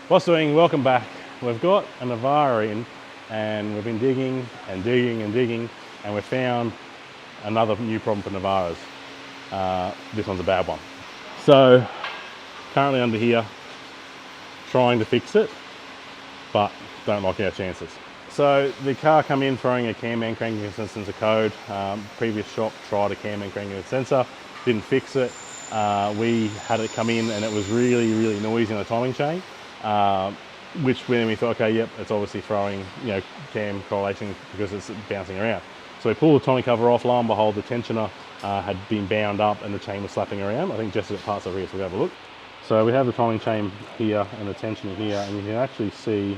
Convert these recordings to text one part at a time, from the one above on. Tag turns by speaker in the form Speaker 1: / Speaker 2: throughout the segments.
Speaker 1: What's doing? Welcome back. We've got a Navara in and we've been digging and digging and digging and we've found another new problem for Navaras. This one's a bad one. So currently under here trying to fix it, but don't like our chances. So the car come in throwing a cam and cranking sensor code. Previous shop tried a cam and cranking sensor, didn't fix it. We had it come in and it was really noisy in the timing chain. Which when we thought, okay, yep, it's obviously throwing, cam correlation because it's bouncing around. So we pulled the timing cover off. Lo and behold, the tensioner had been bound up and the chain was slapping around. I think Jess has got parts over here, so we'll have a look. So we have the timing chain here and the tensioner here, and you can actually see.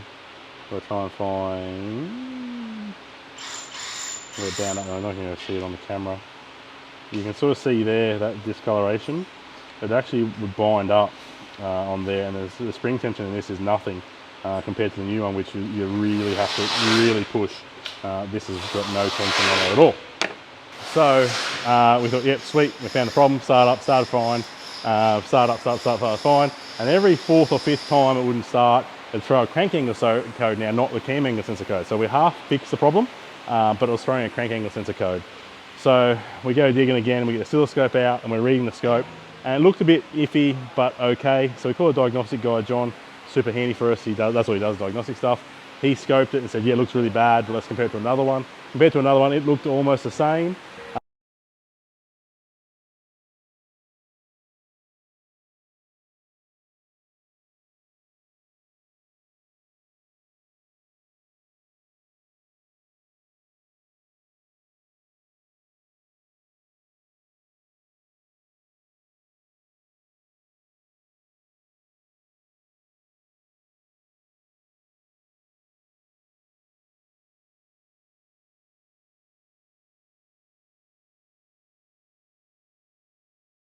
Speaker 1: We'll try and find. We're down up. I'm not going to see it on the camera. You can sort of see there that discoloration. It actually would bind up on there, and the spring tension in this is nothing compared to the new one, which you really have to push. This has got no tension on it at all. So we thought, yep, sweet, we found the problem. Started fine. Started fine. And every fourth or fifth time it wouldn't start, it'd throw a crank angle code now, not the cam angle sensor code. So we half fixed the problem, but it was throwing a crank angle sensor code. So we go digging again, we get the oscilloscope out and we're reading the scope. And it looked a bit iffy, but okay. So we called a diagnostic guy, John, super handy for us. That's what he does, diagnostic stuff. He scoped it and said, yeah, it looks really bad, but let's compare it to another one. Compared to another one, it looked almost the same.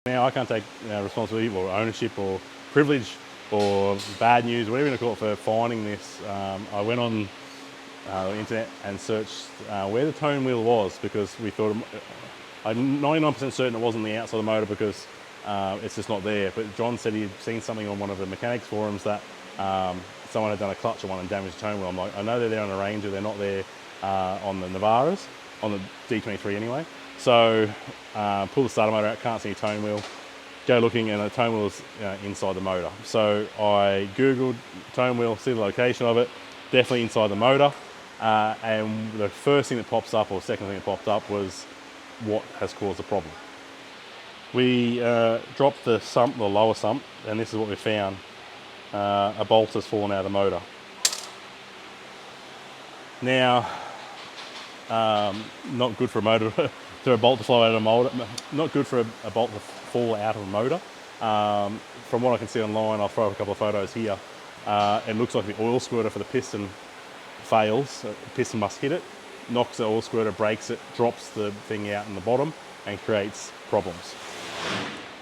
Speaker 1: Now I can't take responsibility or ownership or privilege or bad news, whatever you want to call it, for finding this. I went on the internet and searched where the tone wheel was, because we thought, I'm 99% certain it wasn't the outside of the motor because it's just not there. But John said he'd seen something on one of the mechanics forums that someone had done a clutch on one and damaged the tone wheel. I'm like, I know they're there on a Ranger, they're not there on the Navaras, on the D23 anyway. So pull the starter motor out, can't see a tone wheel. Go looking and the tone wheel is inside the motor. So I Googled tone wheel, see the location of it, definitely inside the motor. And the first thing that pops up, or second thing that popped up, was what has caused the problem. We dropped the sump, the lower sump, and this is what we found. A bolt has fallen out of the motor. Now, not good for a motor, for a bolt to fly out of a motor. Not good for a bolt to fall out of a motor. From what I can see online, I'll throw up a couple of photos here. It looks like the oil squirter for the piston fails. The piston must hit it, knocks the oil squirter, breaks it, drops the thing out in the bottom, and creates problems.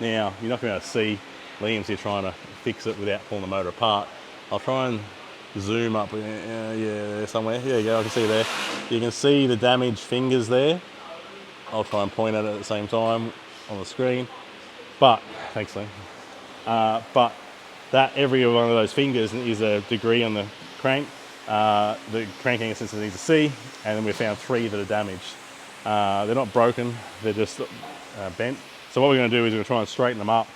Speaker 1: Now, you're not going to be able to see Liam's here trying to fix it without pulling the motor apart. I'll try and zoom up, yeah, somewhere. There you go, I can see there. You can see the damaged fingers there. I'll try and point at it at the same time on the screen. But, thanks Liam. But that every one of those fingers is a degree on the crank. The crank angle sensor needs a C, and then we found 3 that are damaged. They're not broken, they're just bent. So what we're going to do is we're going to try and straighten them up,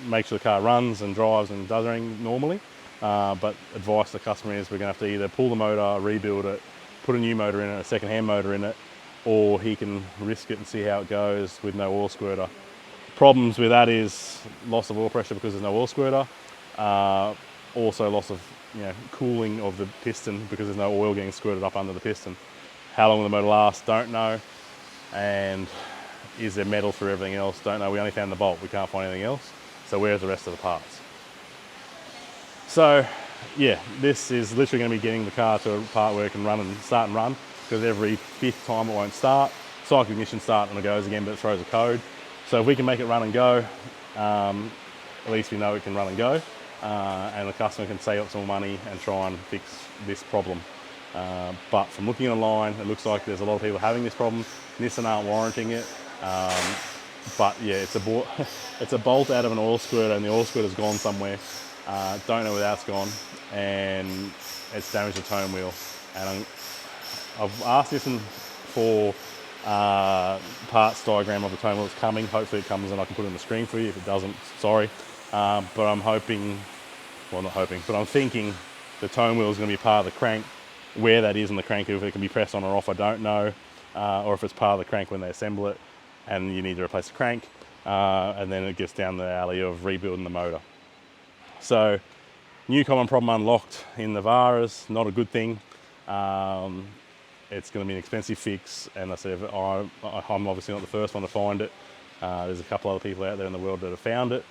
Speaker 1: make sure the car runs and drives and does everything normally. But advice to the customer is we're going to have to either pull the motor, rebuild it, put a new motor in it, a second-hand motor in it, or he can risk it and see how it goes with no oil squirter. Problems with that is loss of oil pressure because there's no oil squirter. Also loss of cooling of the piston because there's no oil getting squirted up under the piston. How long will the motor last? Don't know. And is there metal through everything else? Don't know. We only found the bolt. We can't find anything else. So where's the rest of the parts? So yeah, this is literally going to be getting the car to a part where it can start and run, because every 5th time it won't start. Cycle ignition start and it goes again, but it throws a code. So if we can make it run and go, at least we know it can run and go, and the customer can save up some money and try and fix this problem. But from looking online, it looks like there's a lot of people having this problem. Nissan aren't warranting it. But yeah, it's a bolt out of an oil squirter, and the oil squirter's gone somewhere. Don't know where that's gone, and it's damaged the tone wheel. And I've asked Nissan for parts diagram of the tone wheel that's coming. Hopefully it comes and I can put it on the screen for you. If it doesn't, sorry. But I'm hoping, well not hoping, but I'm thinking the tone wheel is going to be part of the crank. Where that is in the crank, if it can be pressed on or off, I don't know. Or if it's part of the crank when they assemble it and you need to replace the crank. And then it gets down the alley of rebuilding the motor. So, new common problem unlocked in Navaras, not a good thing. It's going to be an expensive fix, and I said I'm obviously not the first one to find it. There's a couple other people out there in the world that have found it,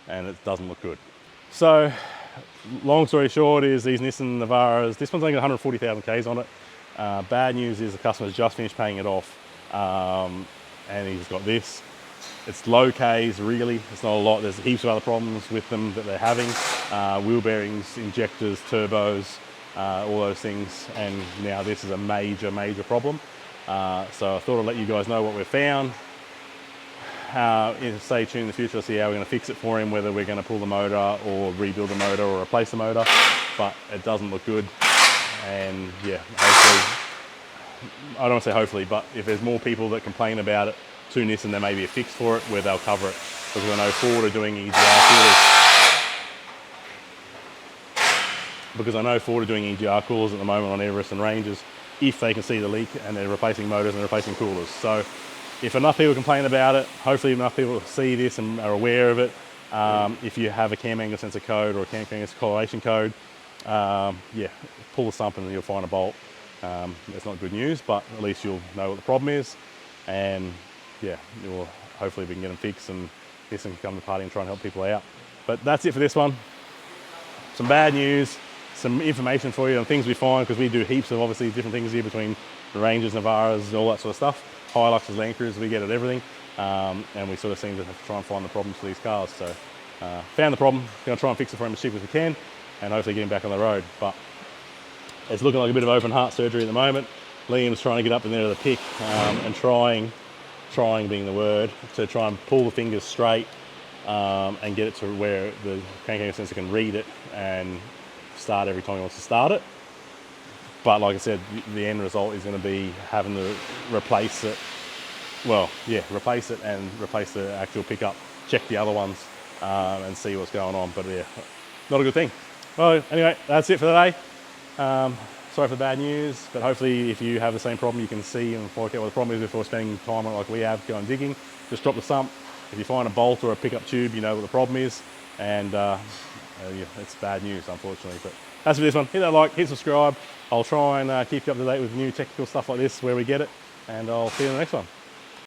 Speaker 1: and it doesn't look good. So, long story short is these Nissan Navaras, this one's only got 140,000 Ks on it. Bad news is the customer's just finished paying it off, and he's got this. It's low Ks, really. It's not a lot. There's heaps of other problems with them that they're having. Wheel bearings, injectors, turbos, all those things. And now this is a major, major problem. So I thought I'd let you guys know what we've found. Stay tuned in the future to see how we're going to fix it for him, whether we're going to pull the motor or rebuild the motor or replace the motor. But it doesn't look good. And yeah, hopefully, I don't want to say hopefully, but if there's more people that complain about it to Nissan, there may be a fix for it where they'll cover it. Because I know Ford are doing EGR coolers at the moment on Everest and Rangers, if they can see the leak, and they're replacing motors and replacing coolers. So if enough people complain about it, hopefully enough people see this and are aware of it. If you have a cam angle sensor code or a cam angle correlation code, yeah, pull the stump and you'll find a bolt. It's not good news, but at least you'll know what the problem is, and yeah, you'll hopefully we can get them fixed and Nissan can come to the party and try and help people out. But that's it for this one. Some bad news, some information for you on things we find, because we do heaps of obviously different things here between the Rangers, Navaras, all that sort of stuff. Hiluxes, Land Cruisers, we get at everything, and we sort of seem to have to try and find the problems for these cars. So found the problem, going to try and fix it for him as cheap as we can, and hopefully get him back on the road. But it's looking like a bit of open heart surgery at the moment. Liam's trying to get up in there to the pick and trying being the word, to try and pull the fingers straight and get it to where the crank angle sensor can read it and start every time he wants to start it. But like I said, the end result is going to be having to replace it. Well, yeah, replace it and replace the actual pickup, check the other ones and see what's going on. But yeah, not a good thing. Well, anyway, that's it for today. Sorry for the bad news, but hopefully if you have the same problem, you can see and work out what the problem is before spending time on it like we have, going digging. Just drop the sump. If you find a bolt or a pickup tube, you know what the problem is. And yeah, it's bad news, unfortunately. But that's for this one. Hit that like, hit subscribe. I'll try and keep you up to date with new technical stuff like this where we get it. And I'll see you in the next one.